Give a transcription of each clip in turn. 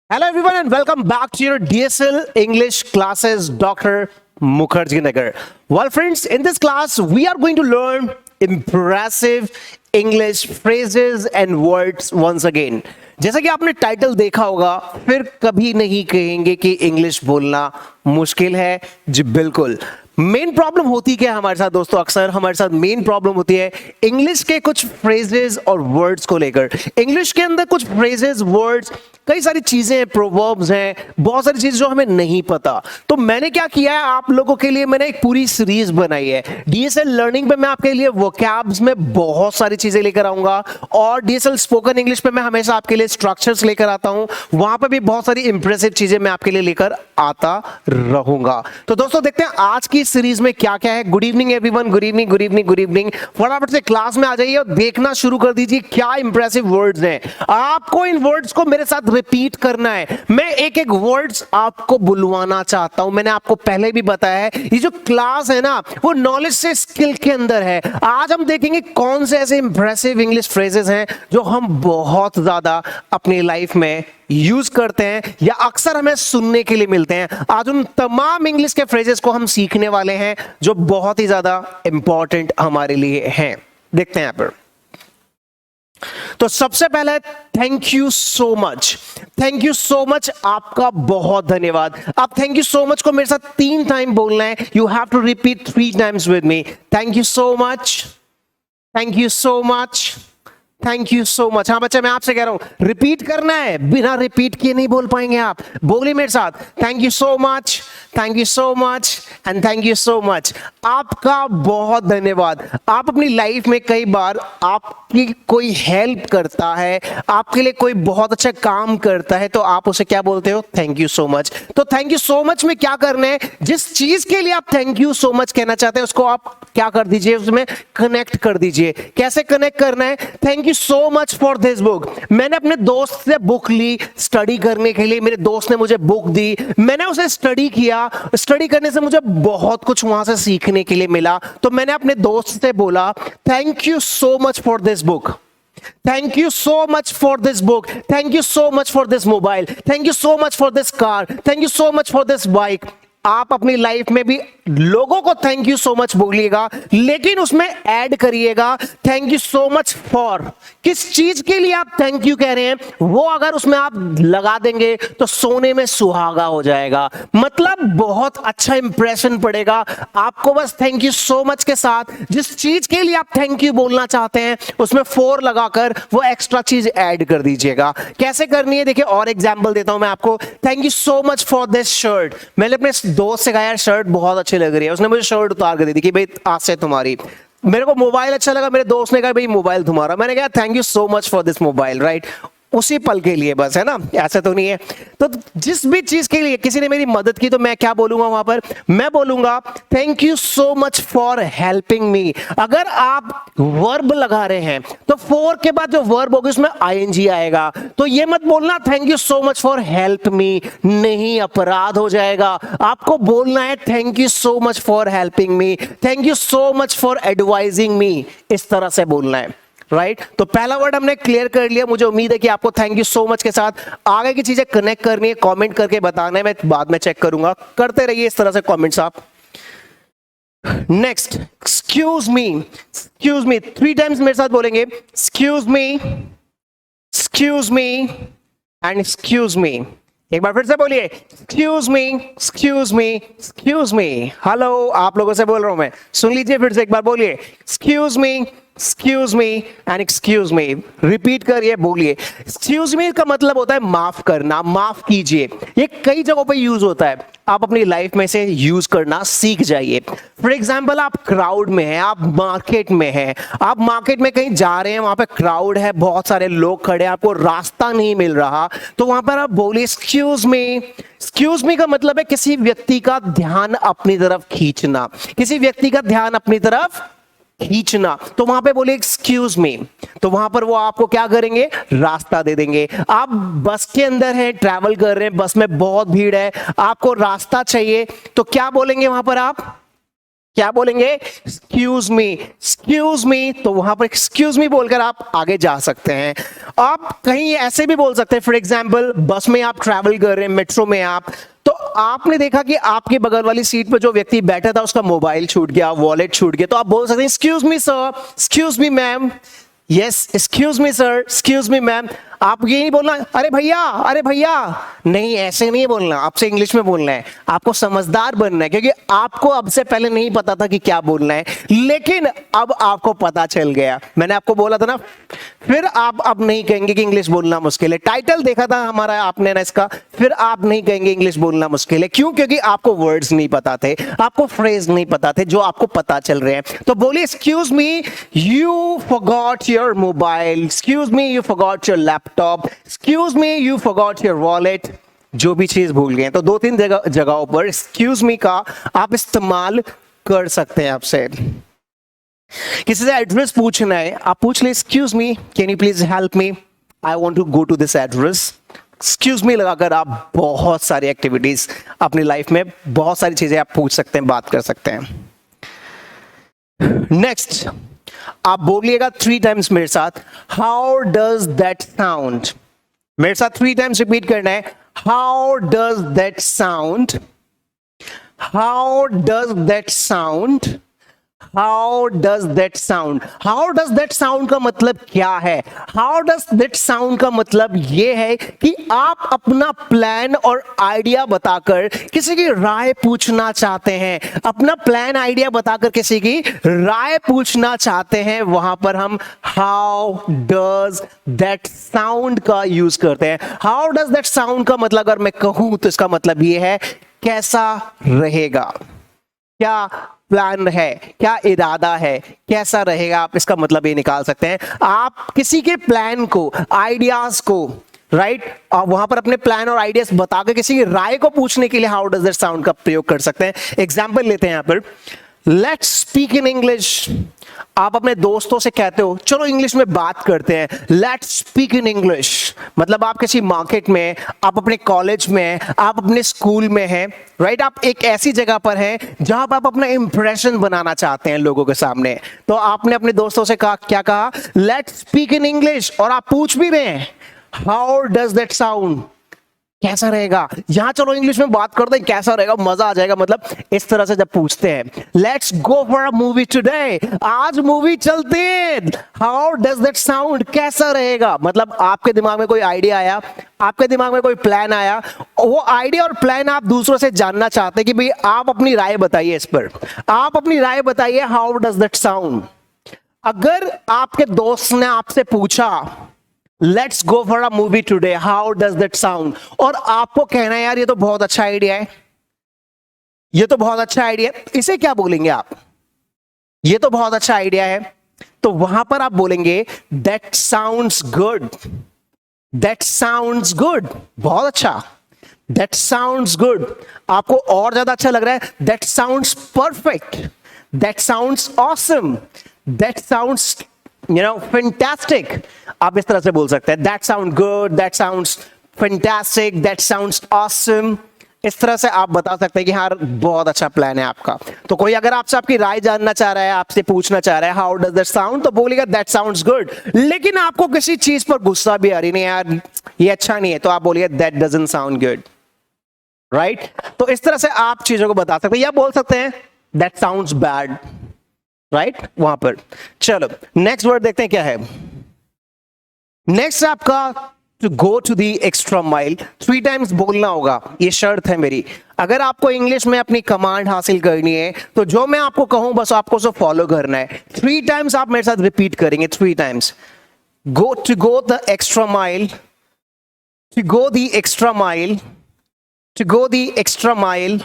Hello everyone and welcome back to your DSL English classes, Dr. Mukherjee Nagar. Well friends, in this class we are going to learn impressive English phrases and words once again. जैसा कि आपने title देखा होगा, फिर कभी नहीं कहेंगे कि इंग्लिश बोलना मुश्किल है। जी बिल्कुल। मेन प्रॉब्लम होती क्या है हमारे साथ दोस्तों? अक्सर हमारे साथ मेन प्रॉब्लम होती है इंग्लिश के कुछ फ्रेजेस और वर्ड्स को लेकर। इंग्लिश के अंदर कुछ फ्रेजेस, वर्ड्स, कई सारी चीजें हैं, प्रोवर्ब्स हैं, बहुत सारी चीजें जो हमें नहीं पता। तो मैंने क्या किया है, आप लोगों के लिए मैंने एक पूरी सीरीज बनाई है। डीएसएल लर्निंग पे मैं आपके लिए वोकैब्स में बहुत सारी चीजें लेकर आऊंगा और डीएसएल स्पोकन इंग्लिश पे मैं हमेशा आपके लिए स्ट्रक्चर्स लेकर आता हूं। वहां पर भी बहुत सारी इंप्रेसिव चीजें मैं आपके लिए लेकर आता रहूंगा। तो दोस्तों देखते हैं आज की सीरीज में क्या क्या है। Good evening everyone, good evening, good evening, good evening. फटाफट से क्लास में आ जाइए और देखना शुरू कर दीजिए क्या इंप्रेसिव वर्ड्स हैं। आपको इन वर्ड्स को मेरे साथ रिपीट करना है। मैं एक एक वर्ड्स आपको बुलवाना चाहता हूं। मैंने आपको पहले भी बताया है, ये जो क्लास है ना, वो नॉलेज से स्किल के अंदर है। आज हम देखेंगे कौन से ऐसे इंप्रेसिव इंग्लिश फ्रेजेस हैं जो हम बहुत ज्यादा अपनी लाइफ में यूज करते हैं या अक्सर हमें सुनने के लिए मिलते हैं। आज उन तमाम इंग्लिश के फ्रेजेस को हम सीखने वाले हैं जो बहुत ही ज्यादा इंपॉर्टेंट हमारे लिए हैं। देखते हैं यहां पर। तो सबसे पहले thank you so much. Thank you so much, आपका बहुत धन्यवाद। आप थैंक यू सो मच को मेरे साथ 3 टाइम बोलना है। You have to repeat 3 times with me. Thank you so much, thank you so much, thank you so much. हाँ बच्चा, मैं आपसे कह रहा हूं रिपीट करना है, बिना रिपीट किए नहीं बोल पाएंगे आप। बोलिए मेरे साथ, thank you so much, thank you so much and thank you so much. आपका बहुत धन्यवाद। आप अपनी लाइफ में कई बार आपकी कोई हेल्प करता है, आपके लिए कोई बहुत अच्छा काम करता है, तो आप उसे क्या बोलते हो? Thank you so much. तो थैंक यू सो मच में क्या करना है, जिस चीज के लिए आप थैंक यू सो मच कहना चाहते हैं उसको आप क्या कर दीजिए, उसमें कनेक्ट कर दीजिए। कैसे कनेक्ट करना है? Thank you so much for this book. मैंने अपने दोस्त से बुक ली स्टडी करने के लिए, मेरे दोस्त ने मुझे बुक दी, मैंने उसे स्टडी किया, स्टडी करने से मुझे बहुत कुछ वहां से सीखने के लिए मिला। तो मैंने अपने दोस्त से बोला thank you so much for this book, thank you so much for this book, thank you so much for this mobile, thank you so much for this car, thank you so much for this bike. आप अपनी life में भी लोगों को thank you so much बोलिएगा, लेकिन उसमें add करिएगा thank you so much for. किस चीज के लिए आप थैंक यू कह रहे हैं वो अगर उसमें आप लगा देंगे तो सोने में सुहागा हो जाएगा। मतलब बहुत अच्छा इंप्रेशन पड़ेगा आपको। बस थैंक यू सो मच के साथ जिस चीज के लिए आप थैंक यू बोलना चाहते हैं उसमें फॉर लगाकर वो एक्स्ट्रा चीज ऐड कर दीजिएगा। कैसे करनी है देखिए, और एग्जांपल देता हूं मैं आपको। Thank you so much for this shirt. मैंने अपने दोस्त से कहा यार शर्ट बहुत अच्छी लग रही है, उसने मुझे शर्ट उतार कर दी थी कि भाई आज से तुम्हारी। मेरे को मोबाइल अच्छा लगा, मेरे दोस्त ने कहा भाई मोबाइल तुम्हारा। मैंने कहा thank you so much for this mobile, right? उसी पल के लिए बस, है ना, ऐसा तो नहीं है। तो जिस भी चीज के लिए किसी ने मेरी मदद की तो मैं क्या बोलूंगा वहां पर? मैं बोलूंगा thank you so much for helping मी। अगर आप वर्ब लगा रहे हैं तो फॉर के बाद जो वर्ब होगी उसमें आईएनजी आएगा। तो ये मत बोलना thank you so much for help me, नहीं, अपराध हो जाएगा। आपको बोलना है thank you so much for helping me, thank you so much for advising me. इस तरह से बोलना है, राइट? तो पहला वर्ड हमने क्लियर कर लिया। मुझे उम्मीद है कि आपको थैंक यू सो मच के साथ आगे की चीजें कनेक्ट करनी है, कमेंट करके बताना है, मैं बाद में चेक करूंगा। करते रहिए इस तरह से कमेंट्स आप। Next, excuse me. Excuse me 3 times मेरे साथ बोलेंगे। Excuse me, excuse me and excuse me. एक बार फिर से बोलिए, excuse me, excuse me, excuse me. Hello, आप लोगों से बोल रहा हूं मैं, सुन लीजिए फिर से एक बार बोलिए, excuse me, excuse me and excuse me. Repeat करिए, बोलिए। एक्सक्यूज मी का मतलब होता है माफ करना, माफ कीजिए। ये कई जगहों पे यूज होता है, आप अपनी लाइफ में से यूज करना सीख जाइए। फॉर एग्जाम्पल, आप क्राउड में हैं, आप मार्केट में हैं, आप मार्केट में कहीं जा रहे हैं, वहां पे क्राउड है, बहुत सारे लोग खड़े हैं, आपको रास्ता नहीं मिल रहा, तो वहां पर आप बोलिए एक्सक्यूज मी। एक्सक्यूज मी का मतलब है किसी व्यक्ति का ध्यान अपनी तरफ खींचना, किसी व्यक्ति का ध्यान अपनी तरफ खींचना। तो वहां पे बोले एक्सक्यूज मी, तो वहां पर वो आपको क्या करेंगे? रास्ता दे देंगे। आप बस के अंदर हैं, ट्रैवल कर रहे हैं, बस में बहुत भीड़ है, आपको रास्ता चाहिए, तो क्या बोलेंगे वहां पर आप? क्या बोलेंगे? Excuse me, excuse me. तो वहां पर एक्सक्यूज मी बोलकर आप आगे जा सकते हैं। आप कहीं ऐसे भी बोल सकते हैं, फॉर एग्जाम्पल बस में आप ट्रैवल कर रहे हैं, मेट्रो में आप, तो आपने देखा कि आपके बगल वाली सीट पर जो व्यक्ति बैठा था उसका मोबाइल छूट गया, वॉलेट छूट गया, तो आप बोल सकते हैं excuse me sir, excuse me ma'am, yes excuse me sir, excuse me ma'am. आप ये नहीं बोलना अरे भैया, अरे भैया, नहीं ऐसे नहीं बोलना, आपसे इंग्लिश में बोलना है, आपको समझदार बनना है, क्योंकि आपको अब से पहले नहीं पता था कि क्या बोलना है, लेकिन अब आपको पता चल गया। मैंने आपको बोला था ना, फिर आप अब नहीं कहेंगे कि इंग्लिश बोलना मुश्किल है। टाइटल देखा था हमारा आपने ना इसका, फिर आप नहीं कहेंगे इंग्लिश बोलना मुश्किल है। क्यों? क्योंकि आपको वर्ड्स नहीं पता थे, आपको फ्रेज नहीं पता थे, जो आपको पता चल रहे हैं। तो बोलिए excuse me, you forgot your mobile, excuse me, you forgot your laptop, excuse me, you forgot your wallet. जो भी चीज भूल गए तो दो तीन जगहों पर एक्सक्यूज मी का आप इस्तेमाल कर सकते हैं। आपसे किसी से एड्रेस पूछना है, आप पूछ ले excuse me, can you please help me, I want to go to this address. Excuse me लगाकर आप बहुत सारी एक्टिविटीज अपनी लाइफ में, बहुत सारी चीजें आप पूछ सकते हैं, बात कर सकते हैं। नेक्स्ट आप बोलिएगा 3 टाइम्स मेरे साथ, हाउ डज दैट साउंड। मेरे साथ 3 टाइम्स रिपीट करना है, how does that sound, how does that sound, how does that sound. How does that sound का मतलब क्या है? हाउ डज दैट साउंड का मतलब यह है कि आप अपना प्लान और आइडिया बताकर किसी की राय पूछना चाहते हैं, अपना प्लान आइडिया बताकर किसी की राय पूछना चाहते हैं, वहां पर हम हाउ डज दैट साउंड का यूज करते हैं। हाउ डज दैट साउंड का मतलब अगर मैं कहूं तो इसका मतलब यह है कैसा रहेगा, क्या प्लान है, क्या इरादा है, कैसा रहेगा, आप इसका मतलब ये निकाल सकते हैं। आप किसी के प्लान को, आइडियाज को, राइट, आप वहां पर अपने प्लान और आइडियाज बताकर किसी की राय को पूछने के लिए हाउ डज दैट साउंड का प्रयोग कर सकते हैं। एग्जाम्पल लेते हैं यहां पर, लेट्स स्पीक इन इंग्लिश। आप अपने दोस्तों से कहते हो चलो इंग्लिश में बात करते हैं, लेट्स स्पीक इन इंग्लिश। मतलब आप किसी मार्केट में, आप अपने कॉलेज में, आप अपने स्कूल में हैं, राइट, आप एक ऐसी जगह पर हैं जहां पर आप अपना इंप्रेशन बनाना चाहते हैं लोगों के सामने। तो आपने अपने दोस्तों से कहा, क्या कहा? Let's speak in English. और आप पूछ भी रहे हैं हाउ डज दैट साउंड, कैसा रहेगा। यहां चलो इंग्लिश में बात करते हैं, कैसा रहेगा, मजा आ जाएगा। मतलब इस तरह से जब पूछते हैं, let's go for a movie today, आज मूवी चलते हैं, हाउ डज दैट साउंड, कैसा रहेगा। मतलब आपके दिमाग में कोई आइडिया आया, आपके दिमाग में कोई प्लान आया, वो आइडिया और प्लान आप दूसरों से जानना चाहते हैं कि भाई आप अपनी राय बताइए इस पर, आप अपनी राय बताइए, हाउ डज दैट साउंड। अगर आपके दोस्त ने आपसे पूछा let's go for a movie today, how does that sound, और आपको कहना है यार ये तो बहुत अच्छा आइडिया है, ये तो बहुत अच्छा आइडिया है, इसे क्या बोलेंगे आप? ये तो बहुत अच्छा आइडिया है। तो वहां पर आप बोलेंगे that sounds good, that sounds good, बहुत अच्छा, दैट साउंड्स गुड। आपको और ज्यादा अच्छा लग रहा है, that sounds perfect, that sounds awesome, that sounds fantastic. आप इस तरह से बोल सकते हैं, that sound good, that sounds fantastic, that sounds awesome. इस तरह से आप बता सकते हैं कि हाँ बहुत अच्छा प्लान है आपका। तो कोई अगर आपसे आपकी राय जानना चाह रहा है, आपसे पूछना चाह रहा है हाउ डज दैट साउंड, तो बोलेगा दैट साउंड्स गुड। लेकिन आपको किसी चीज पर गुस्सा भी आ रही, नहीं यार ये अच्छा नहीं है, तो आप बोलिए that doesn't sound good, right. तो इस तरह से आप चीजों को बता सकते हैं, या बोल सकते हैं दैट साउंड्स बैड, राइट, वहां पर। चलो नेक्स्ट वर्ड देखते हैं क्या है। नेक्स्ट आपका to go to the extra mile, 3 times बोलना होगा, ये शर्त है मेरी। अगर आपको इंग्लिश में अपनी कमांड हासिल करनी है तो जो मैं आपको कहूं बस आपको उसे फॉलो करना है। 3 टाइम्स आप मेरे साथ रिपीट करेंगे, 3 times. Go, to go the extra mile, to go the extra mile, to go the extra mile,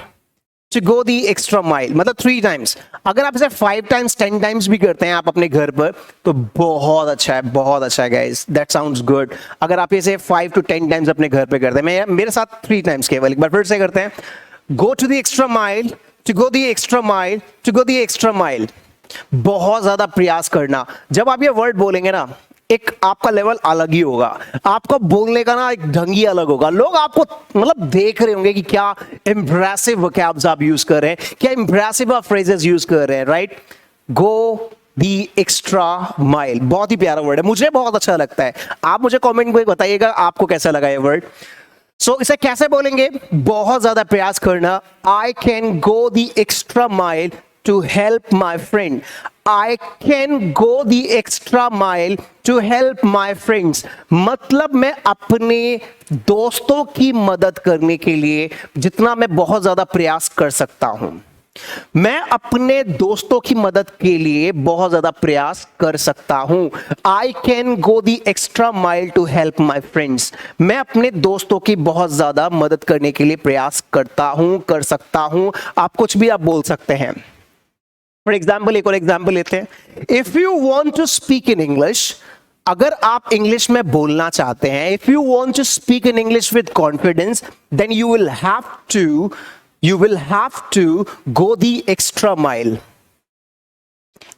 to go the extra mile, मतलब 3 टाइम्स। अगर आप इसे 5 टाइम्स 10 टाइम्स भी करते हैं आप अपने घर पर तो बहुत अच्छा है, बहुत अच्छा है गाइस, दैट साउंड्स गुड। अगर आप इसे 5 to 10 टाइम्स अपने घर पे करते हैं, मेरे साथ 3 टाइम्स केवल, एक बार फिर से करते हैं। Go to the extra mile, to go the extra mile, to go the extra mile. बहुत ज्यादा प्रयास करना। जब आप ये वर्ड बोलेंगे ना, एक आपका लेवल अलग ही होगा, आपका बोलने का ना एक ढंग ही अलग होगा। लोग आपको मतलब देख रहे होंगे कि क्या इंप्रेसिव वोकैब्स आप यूज कर रहे हैं, क्या इंप्रेसिव आप फ्रेजेस यूज कर रहे हैं, right. Go the extra mile, बहुत ही प्यारा वर्ड है, मुझे बहुत अच्छा लगता है। आप मुझे कमेंट में बताइएगा आपको कैसा लगा ये वर्ड। सो इसे कैसे बोलेंगे, बहुत ज्यादा प्रयास करना। I can go the extra mile to help my friend, I can go the extra mile to help my friends, मतलब मैं अपने दोस्तों की मदद करने के लिए जितना मैं बहुत ज्यादा प्रयास कर सकता हूं, मैं अपने दोस्तों की मदद के लिए बहुत ज्यादा प्रयास कर सकता हूं। I can go the extra mile to help my friends, मैं अपने दोस्तों की बहुत ज्यादा मदद करने के लिए प्रयास करता हूं, कर सकता हूं। आप कुछ भी आप बोल सकते हैं। फॉर एग्जाम्पल एक और एग्जाम्पल लेते हैं। If you want to speak in English, अगर आप इंग्लिश में बोलना चाहते हैं, if you want to speak in English with confidence, then you will have to go the extra mile.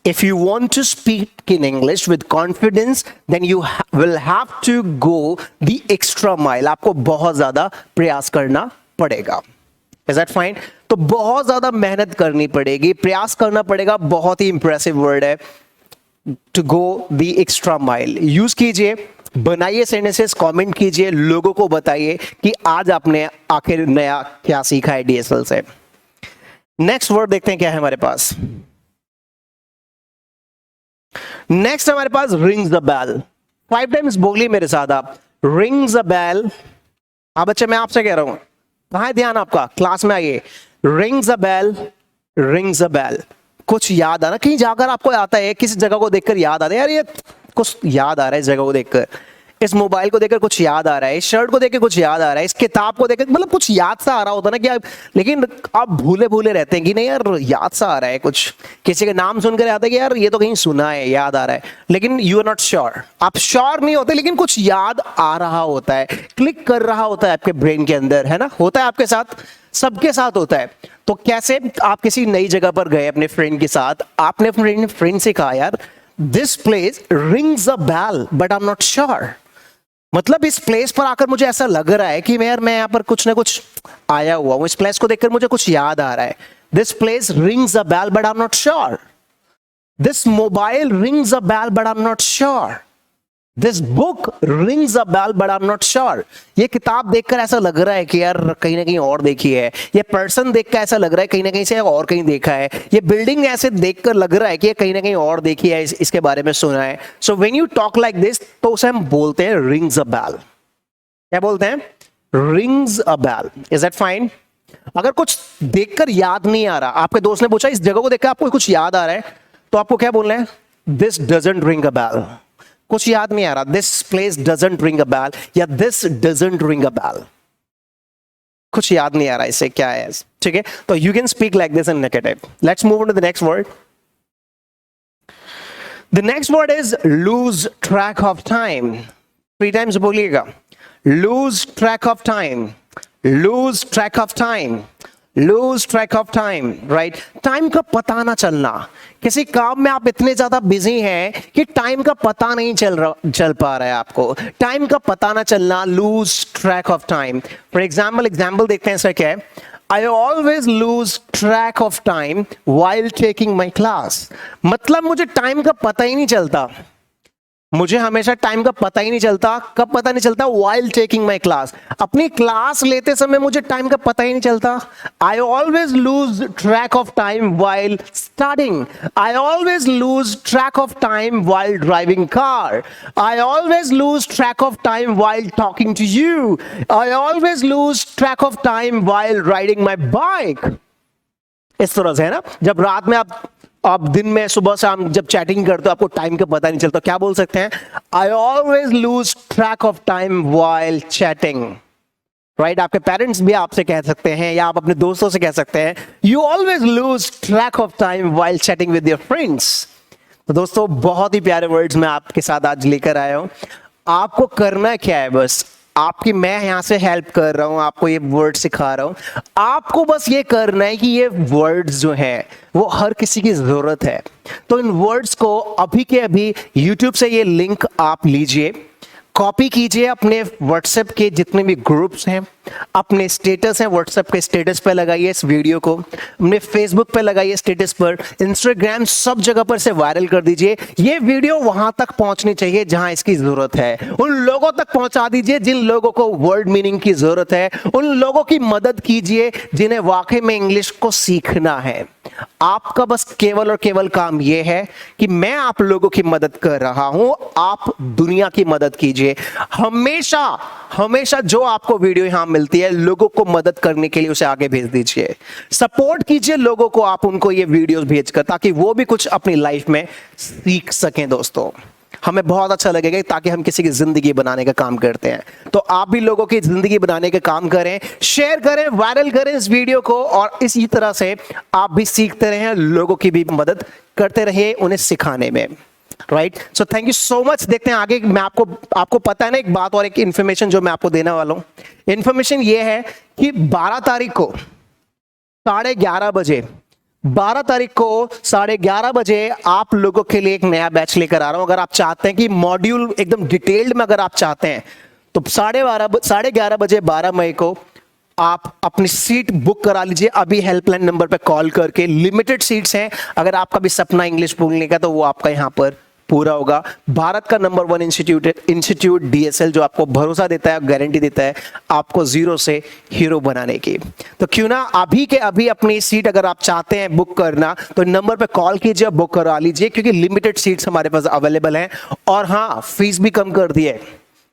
If you want to speak in English with confidence, then you will have to go the extra mile. आपको बहुत ज्यादा प्रयास करना पड़ेगा। Is that fine? तो बहुत ज्यादा मेहनत करनी पड़ेगी, प्रयास करना पड़ेगा, बहुत ही इंप्रेसिव वर्ड है। To go the extra mile use कीजिए, बनाइए सेंटेंसेस, कमेंट कीजिए, लोगों को बताइए कि आज आपने आखिर नया क्या सीखा है डीएसएल से। नेक्स्ट वर्ड देखते हैं क्या है हमारे पास। नेक्स्ट हमारे पास रिंग्स द बेल। 5 टाइम्स बोलिए मेरे साथ आप, रिंग्स द बेल। हाँ बच्चे मैं आपसे कह रहा हूं, कहां है ध्यान आपका, क्लास में आइए। Rings the bell, rings the bell. कुछ याद आना, कहीं जाकर आपको आता है, किसी जगह को देखकर याद आता है, यार ये कुछ याद आ रहा है, इस जगह को देखकर, इस मोबाइल को देखकर कुछ याद आ रहा है, इस शर्ट को देखकर कुछ याद आ रहा है, इस किताब को देखकर, मतलब कुछ याद सा आ रहा होता है ना कि आप, लेकिन आप भूले भूले रहते हैं कि नहीं यार याद सा आ रहा है, कुछ किसी का नाम सुनकर याद है कि यार ये तो कहीं सुना है, याद आ रहा है, लेकिन यू आर नॉट श्योर, आप श्योर नहीं होते, लेकिन कुछ याद आ रहा होता है, क्लिक कर रहा होता है आपके ब्रेन के अंदर, है ना, होता है आपके साथ, सबके साथ होता है। तो कैसे, आप किसी नई जगह पर गए अपने फ्रेंड के साथ, आपने अपने फ्रेंड से कहा यार this place rings a bell but I am not sure, मतलब इस प्लेस पर आकर मुझे ऐसा लग रहा है कि मैं यहाँ पर कुछ ना कुछ आया हुआ हूं, इस प्लेस को देखकर मुझे कुछ याद आ रहा है। This place rings a bell but I am not sure, this mobile rings a bell but I am not sure, this book rings a bell but I am not sure. ये किताब देखकर ऐसा लग रहा है कि यार कहीं ना कहीं और देखी है, ये पर्सन देखकर ऐसा लग रहा है कहीं ना कहीं से और कहीं देखा है, ये बिल्डिंग ऐसे देखकर लग रहा है कि ये कहीं ना कहीं और देखी है, इसके बारे में सुना है। So when you talk like this, तो उसे हम बोलते हैं रिंग्स अ बेल। क्या बोलते हैं? Rings a bell. Is that fine? अगर कुछ देखकर याद नहीं आ रहा, आपके दोस्त ने पूछा इस जगह को देखकर आपको कुछ याद आ रहा है, तो आपको क्या बोलना है? This doesn't ring a bell. कुछ याद नहीं आ रहा, this place doesn't ring a bell या this doesn't ring a bell, कुछ याद नहीं आ रहा इससे क्या है, ठीक है। तो you can speak like this in negative. Let's move on to the next word. The next word is lose track of time. 3 times बोलिएगा, lose track of time, lose track of time, lose track of time, right. Time का पता ना चलना, किसी काम में आप इतने ज्यादा बिजी हैं कि टाइम का पता नहीं चल पा रहा है आपको, टाइम का पता ना चलना, loose track of time. For example देखते हैं इसका क्या है। I always loose track of time while taking my class, मतलब मुझे टाइम का पता ही नहीं चलता, मुझे हमेशा टाइम का पता ही नहीं चलता। कब पता नहीं चलता? while taking my class, अपनी क्लास लेते समय मुझे टाइम का पता ही नहीं चलता। I always lose track of time while studying, I always lose track of time while driving car, I always lose track of time while talking to you, I always lose track of time while riding my bike। इस तरह से है ना, जब रात में आप दिन में सुबह शाम जब चैटिंग करते हो आपको टाइम का पता नहीं चलता, क्या बोल सकते हैं? I always loose track of time while chatting, right. आपके पेरेंट्स भी आपसे कह सकते हैं या आप अपने दोस्तों से कह सकते हैं, you always loose track of time while chatting with your friends. तो दोस्तों बहुत ही प्यारे वर्ड्स मैं आपके साथ आज लेकर आया हूं। आपको करना क्या है, बस आपकी मैं यहां से हेल्प कर रहा हूं, आपको ये वर्ड सिखा रहा हूं। आपको बस ये करना है कि ये वर्ड्स जो हैं वो हर किसी की जरूरत है। तो इन वर्ड्स को अभी के अभी YouTube से ये लिंक आप लीजिए, कॉपी कीजिए, अपने व्हाट्सएप के जितने भी ग्रुप्स हैं, अपने स्टेटस हैं व्हाट्सएप के स्टेटस पे लगाइए इस वीडियो को, अपने फेसबुक पे लगाइए स्टेटस पर, इंस्टाग्राम, सब जगह पर से वायरल कर दीजिए। ये वीडियो वहां तक पहुंचनी चाहिए जहां इसकी जरूरत है। उन लोगों तक पहुंचा दीजिए जिन लोगों को वर्ड मीनिंग की जरूरत है। उन लोगों की मदद कीजिए जिन्हें वाकई में इंग्लिश को सीखना है। आपका बस केवल और केवल काम यह है कि मैं आप लोगों की मदद कर रहा हूं, आप दुनिया की मदद कीजिए। हमेशा हमेशा जो आपको वीडियो यहां मिलती है, लोगों को मदद करने के लिए उसे आगे भेज दीजिए। सपोर्ट कीजिए लोगों को, आप उनको ये वीडियोस भेजकर, ताकि वो भी कुछ अपनी लाइफ में सीख सकें। दोस्तों, हमें बहुत अच्छा लगेगा ताकि हम किसी की जिंदगी बनाने का काम करते हैं। तो आप भी लोगों की जिंदगी बनाने का काम करें, शेयर करें, वायरल करें इस वीडियो को, और इसी तरह से आप भी सीखते रहें, लोगों की भी मदद करते रहिए उन्हें सिखाने में। Right, so thank you so much. देखते हैं आगे। मैं आपको पता है ना एक बात और एक इंफॉर्मेशन जो मैं आपको देने वाला हूं। इंफॉर्मेशन ये है कि 12 तारीख को 11:30 बजे 12 तारीख को 11:30 बजे आप लोगों के लिए एक नया बैच लेकर आ रहा हूं। अगर आप चाहते हैं कि मॉड्यूल एकदम डिटेल्ड में अगर आप चाहते हैं तो 11:30 बजे 12 मई को आप अपनी सीट बुक करा लीजिए। अभी हेल्पलाइन नंबर पे कॉल करके, लिमिटेड सीट्स हैं। अगर आपका भी सपना इंग्लिश बोलने का तो वो आपका यहां पर पूरा होगा। भारत का नंबर 1 इंस्टीट्यूट DSL, जो आपको भरोसा देता है, गारंटी देता है आपको जीरो से हीरो बनाने की। तो क्यों ना अभी के अभी अपनी सीट अगर आप चाहते हैं बुक करना तो नंबर पे कॉल कीजिए, बुक करा लीजिए, क्योंकि लिमिटेड सीट्स हमारे पास अवेलेबल हैं। और हाँ, फीस भी कम कर दी है,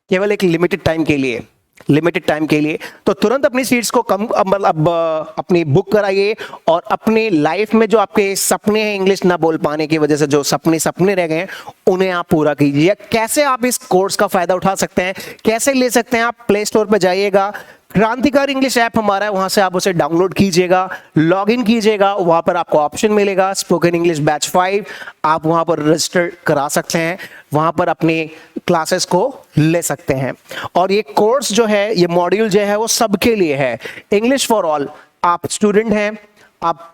केवल एक लिमिटेड टाइम के लिए। तो तुरंत अपनी सीट्स को मतलब अपनी बुक कराइए, और अपनी लाइफ में जो आपके सपने हैं इंग्लिश ना बोल पाने की वजह से, जो सपने रह गए हैं, उन्हें आप पूरा कीजिए। कैसे आप इस कोर्स का फायदा उठा सकते हैं, कैसे ले सकते हैं? आप प्ले स्टोर पर जाइएगा, क्रांतिकारी इंग्लिश ऐप हमारा है, वहां से आप उसे डाउनलोड कीजिएगा, लॉग इन कीजिएगा। वहां पर आपको ऑप्शन मिलेगा स्पोकन इंग्लिश बैच 5, आप वहां पर रजिस्टर करा सकते हैं, वहां पर अपनी क्लासेस को ले सकते हैं। और ये कोर्स जो है, ये मॉड्यूल जो है वो सबके लिए है, इंग्लिश फॉर ऑल। आप स्टूडेंट हैं, आप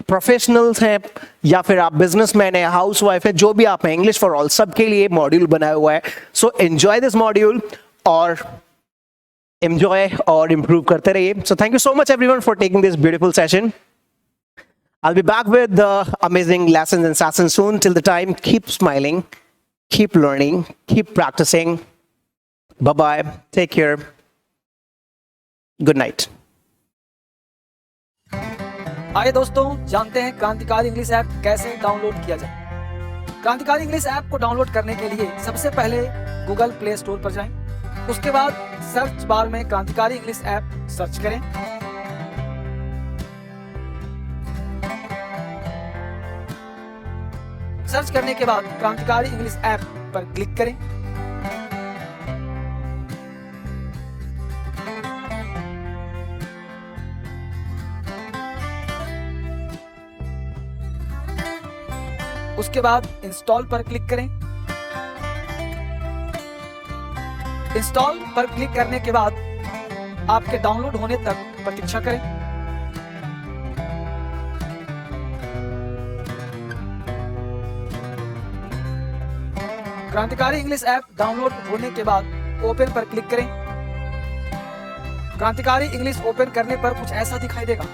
प्रोफेशनल्स हैं, या फिर आप बिजनेसमैन है, हाउसवाइफ है, जो भी आप हैं, इंग्लिश फॉर ऑल सबके लिए मॉड्यूल बनाया हुआ है। सो एंजॉय दिस मॉड्यूल और enjoy और improve करते रहिए। So thank you so much everyone for taking this beautiful session. I'll be back with the amazing lessons and sessions soon. Till the time, keep smiling, keep learning, keep practicing. Bye bye. Take care. Good night. आइए दोस्तों, जानते हैं क्रांतिकारी English app कैसे download किया जाए। क्रांतिकारी English app को डाउनलोड करने के लिए सबसे पहले गूगल प्ले स्टोर पर जाएं। उसके बाद सर्च बार में क्रांतिकारी इंग्लिश ऐप सर्च करें। सर्च करने के बाद क्रांतिकारी इंग्लिश ऐप पर क्लिक करें। उसके बाद इंस्टॉल पर क्लिक करें। इंस्टॉल पर क्लिक करने के बाद आपके डाउनलोड होने तक प्रतीक्षा करें। क्रांतिकारी इंग्लिश ऐप डाउनलोड होने के बाद ओपन पर क्लिक करें। क्रांतिकारी इंग्लिश ओपन करने पर कुछ ऐसा दिखाई देगा।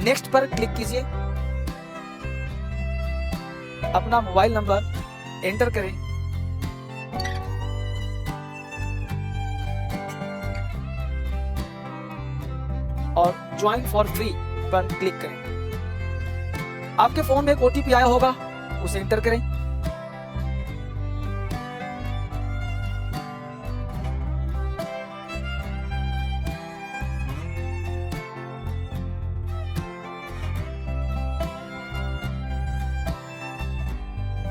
नेक्स्ट पर क्लिक कीजिए। अपना मोबाइल नंबर एंटर करें। और ज्वाइन फॉर फ्री पर क्लिक करें। आपके फोन में एक OTP आया होगा, उसे एंटर करें।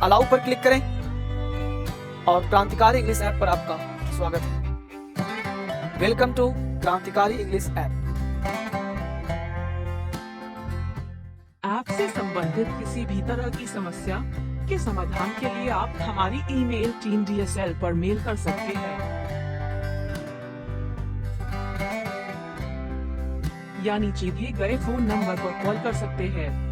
अलाउ पर क्लिक करें और क्रांतिकारी इंग्लिश ऐप पर आपका स्वागत है। वेलकम टू क्रांतिकारी इंग्लिश ऐप। ऐप से संबंधित किसी भी तरह की समस्या के समाधान के लिए आप हमारी ईमेल टीम DSL पर मेल कर सकते हैं या नीचे दिए गए फोन नंबर पर कॉल कर सकते हैं।